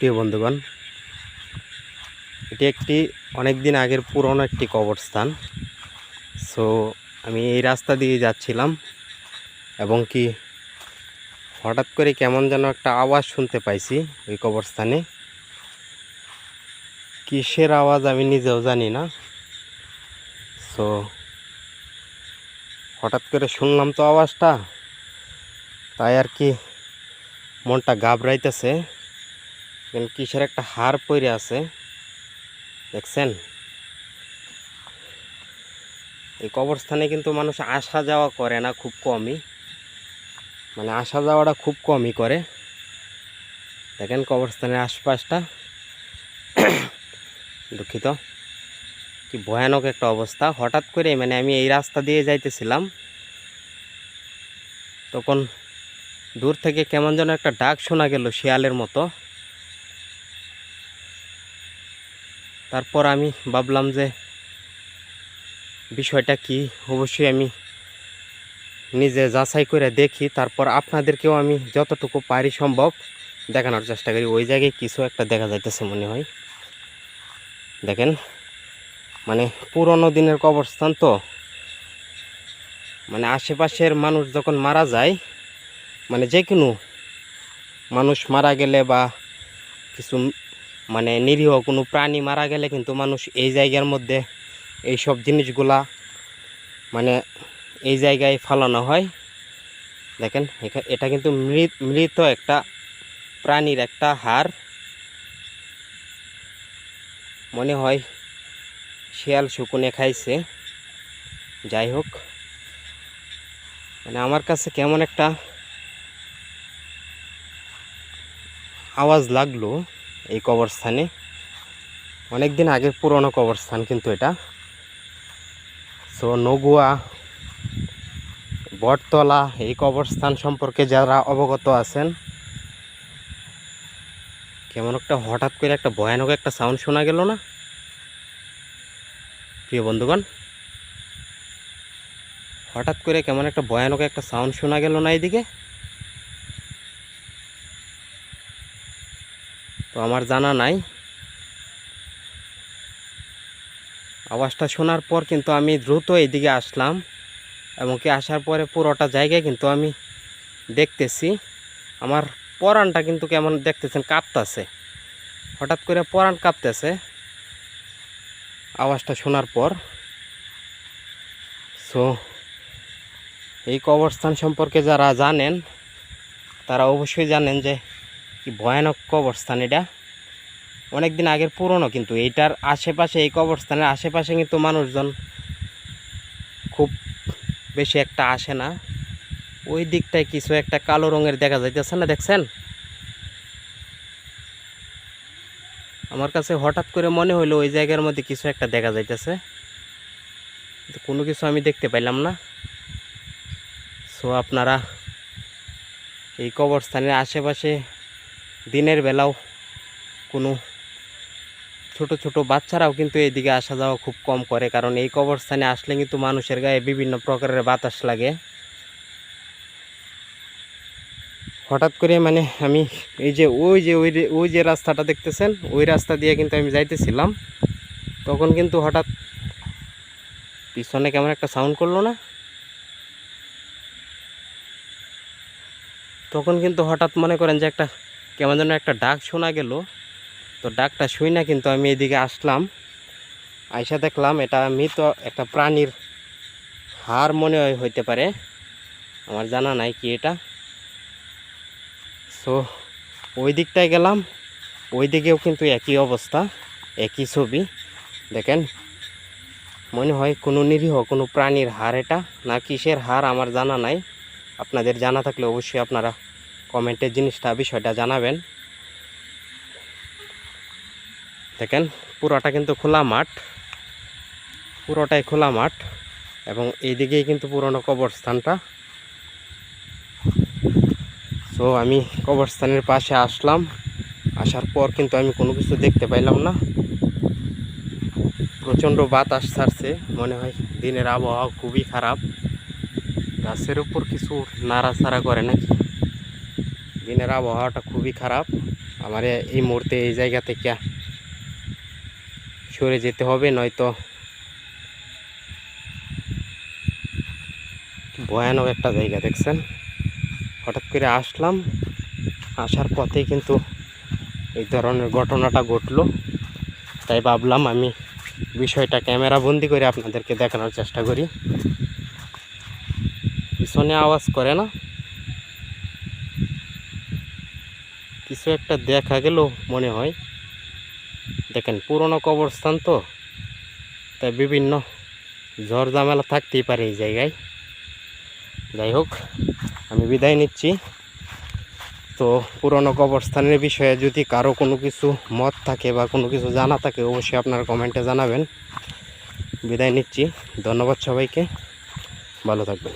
প্রিয় বন্ধুগণ, এটি একটি অনেক দিন আগের পুরনো একটি কবরস্থান। সো আমি এই রাস্তা দিয়ে যাচ্ছিলাম এবং কি হঠাৎ করে কেমন যেন একটা আওয়াজ শুনতে পাইছি ওই কবরস্থানে। কিসের আওয়াজ আমি নিজেও জানি না। সো হঠাৎ করে শুনলাম তো আওয়াজটা, তাই আর কি মনটা ঘাবড়াইতেছে। কিসের একটা হাড় পড়ে আছে, দেখছেন? এই কবরস্থানে কিন্তু মানুষ আসা যাওয়া করে না, খুব কমই, মানে আসা যাওয়াটা খুব কমই করে। দেখেন কবরস্থানের আশপাশটা, দুঃখিত, কি ভয়ানক একটা অবস্থা। হঠাৎ করে মানে আমি এই রাস্তা দিয়ে যাইতেছিলাম, তখন দূর থেকে কেমন যেন একটা ডাক শোনা গেল শিয়ালের মতো। তারপর আমি ভাবলাম যে বিষয়টা কি, অবশ্যই আমি নিজে যাচাই করে দেখি, তারপর আপনাদেরকেও আমি যতটুকু পারি সম্ভব দেখানোর চেষ্টা করি। ওই জায়গায় কিছু একটা দেখা যাইতেছে মনে হয়। দেখেন, মানে পুরনো দিনের কবরস্থান তো, মানে আশেপাশের মানুষ যখন মারা যায়, মানে যে কোনো মানুষ মারা গেলে বা কিছু মানে নিরীহ কোনো প্রাণী মারা গেলে কিন্তু মানুষ এই জায়গার মধ্যে এই সব জিনিসগুলা মানে এই জায়গায় ফালানো হয়। দেখেন এটা কিন্তু মৃত একটা প্রাণীর একটা হাড়, মনে হয় শিয়াল শুকুনে খাইছে। যাই হোক, মানে আমার কাছে কেমন একটা আওয়াজ লাগলো এই কবরস্থানে। অনেক দিন আগের পুরনো কবরস্থান কিন্তু এটা। সো নগুয়া, বটতলা, এই কবরস্থান সম্পর্কে যারা অবগত আছেন, কেমন একটা হঠাৎ করে একটা ভয়ানক একটা সাউন্ড শোনা গেল না প্রিয় বন্ধুগণ? হঠাৎ করে কেমন একটা ভয়ানক একটা সাউন্ড শোনা গেল না এইদিকে? তো আমার জানা নাই। আওয়াজটা শোনার পর কিন্তু আমি দ্রুত এইদিকে আসলাম, এবং কি আসার পরে পুরোটা জায়গায় কিন্তু আমি দেখতেছি আমার পরানটা কিন্তু কেমন দেখতেছেন কাঁপতেছে। হঠাৎ করে পরান কাঁপতেছে আওয়াজটা শোনার পর। সো এই কবরস্থান সম্পর্কে যারা জানেন তারা অবশ্যই জানেন যে কি ভয়ানক কবরস্থান এটা। অনেক দিন আগের পুরনো, কিন্তু এইটার আশেপাশে, এই কবরস্থানের আশেপাশে কিন্তু মানুষজন খুব বেশি একটা আসে না। ওই দিকটায় কিছু একটা কালো রঙের দেখা যাইতেছে না, দেখছেন? আমার কাছে হঠাৎ করে মনে হইলো ওই জায়গার মধ্যে কিছু একটা দেখা যাইতেছে, কিন্তু কোনো কিছু আমি দেখতে পাইলাম না। সো আপনারা এই কবরস্থানের আশেপাশে দিনের বেলাও কোনো ছোট ছোট বাচ্চারাও কিন্তু এইদিকে আসা যাওয়া খুব কম করে, কারণ এই কবরস্থানে আসলে কিন্তু মানুষের গায়ে বিভিন্ন প্রকারের বাতাস লাগে। হঠাৎ করে মানে আমি ওই যে রাস্তাটা দেখতেছেন, ওই রাস্তা দিয়ে কিন্তু আমি যাইতেছিলাম, তখন কিন্তু হঠাৎ পিছনে কেমন একটা সাউন্ড করলো না, তখন কিন্তু হঠাৎ মনে করেন যে একটা কেমন যেন একটা ডাক শোনা গেল। তো ডাকটা শুই না কিন্তু আমি এদিকে আসলাম, আইসা দেখলাম এটা মৃত একটা প্রাণীর হাড় মনে হইতে পারে, আমার জানা নাই কি এটা। সো ওই দিকটায় গেলাম, ওই দিকেও কিন্তু একই অবস্থা, একই ছবি। দেখেন, মনে হয় কোনো নিরীহ কোনো প্রাণীর হাড়, এটা না কিসের হাড় আমার জানা নাই। আপনাদের জানা থাকলে অবশ্যই আপনারা কমেন্টে বিষয়টা জানাবেন। দেখেন পুরোটা কিন্তু খোলা মাঠ, পুরোটাই খোলা মাঠ, এবং এইদিকেই কিন্তু পুরনো কবরস্থানটা। সো আমি কবরস্থানের পাশে আসলাম, আসার পর কিন্তু আমি কোনো কিছু দেখতে পাইলাম না। প্রচণ্ড বাতাস ছাড়ছে, মনে হয় দিনের আবহাওয়া খুবই খারাপ। গাছের উপর কিছু নাড়াচাড়া করে নাকি, দিনের আবহাওয়াটা খুবই খারাপ। আমার এই মুহূর্তে এই জায়গা থেকে সরে যেতে হবে, নয়তো ভয়ানক একটা জায়গা। দেখছেন, হঠাৎ করে আসলাম, আসার পথেই কিন্তু এই ধরনের ঘটনাটা ঘটলো। তাই ভাবলাম আমি বিষয়টা ক্যামেরা বন্দি করে আপনাদেরকে দেখানোর চেষ্টা করি। পিছনে আওয়াজ করে না, কিছু একটা দেখা গেল মনে হয়। দেখেন পুরনো কবরস্থান তো, তাই বিভিন্ন ঝড় ঝামেলা থাকতেই পারে এই জায়গায়। যাই হোক, আমি বিদায় নিচ্ছি। তো পুরনো কবরস্থানের বিষয়ে যদি কারো কোনো কিছু মত থাকে বা কোনো কিছু জানা থাকে, অবশ্যই আপনারা কমেন্টে জানাবেন। বিদায় নিচ্ছি, ধন্যবাদ সবাইকে, ভালো থাকবেন।